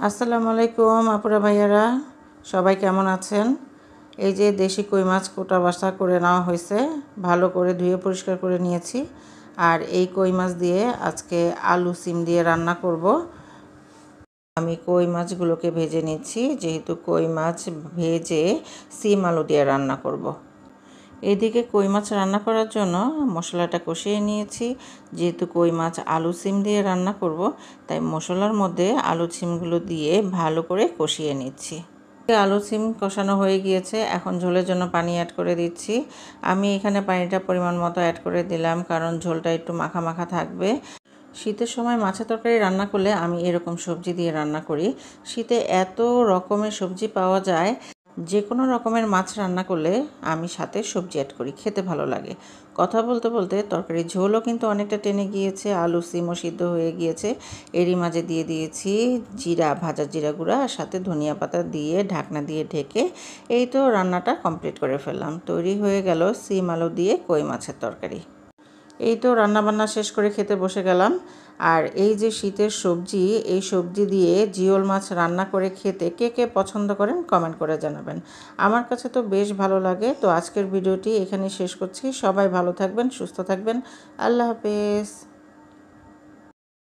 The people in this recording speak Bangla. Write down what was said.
আসসালামু আলাইকুম আপুরা ভাইয়ারা, সবাই কেমন আছেন? এই যে দেশি কই মাছ কোটা বাছা করে নেওয়া হয়েছে, ভালো করে ধুয়ে পরিষ্কার করে নিয়েছি। আর এই কই মাছ দিয়ে আজকে আলু সিম দিয়ে রান্না করব। আমি কই মাছগুলোকে ভেজে নিচ্ছি, যেহেতু কই মাছ ভেজে সিম আলু দিয়ে রান্না করব। এইদিকে কই মাছ রান্না করার জন্য মশলাটা কষিয়ে নিয়েছি। যেহেতু কই মাছ আলু সিম দিয়ে রান্না করব, তাই মশলার মধ্যে আলু সিমগুলো দিয়ে ভালো করে কষিয়ে নিচ্ছি। আলু সিম কষানো হয়ে গিয়েছে, এখন ঝোলের জন্য পানি অ্যাড করে দিচ্ছি। আমি এখানে পানিটা পরিমাণ মতো অ্যাড করে দিলাম, কারণ ঝোলটা একটু মাখা মাখা থাকবে। শীতের সময় মাছের তরকারি রান্না করলে আমি এরকম সবজি দিয়ে রান্না করি। শীতে এত রকমের সবজি পাওয়া যায়, যে কোনো রকমের মাছ রান্না করলে আমি সাথে সবজি অ্যাড করি, খেতে ভালো লাগে। কথা বলতে বলতে তরকারির ঝোলও কিন্তু অনেকটা টেনে গিয়েছে, আলু সিমও সিদ্ধ হয়ে গিয়েছে। এরই মাঝে দিয়ে দিয়েছি জিরা, ভাজা জিরা গুঁড়া, আর সাথে ধনিয়া পাতা দিয়ে ঢাকনা দিয়ে ঢেকে এই তো রান্নাটা কমপ্লিট করে ফেললাম। তৈরি হয়ে গেল সিম আলু দিয়ে কই মাছের তরকারি। এই তো রান্নাবান্না শেষ করে খেতে বসে গেলাম। আর এই যে শীতের সবজি, এই সবজি দিয়ে জিওল মাছ রান্না করে খেতে কে কে পছন্দ করেন কমেন্ট করে জানাবেন। আমার কাছে তো বেশ ভালো লাগে। তো আজকের ভিডিওটি এখানে শেষ করছি। সবাই ভালো থাকবেন, সুস্থ থাকবেন। আল্লাহ হাফেজ।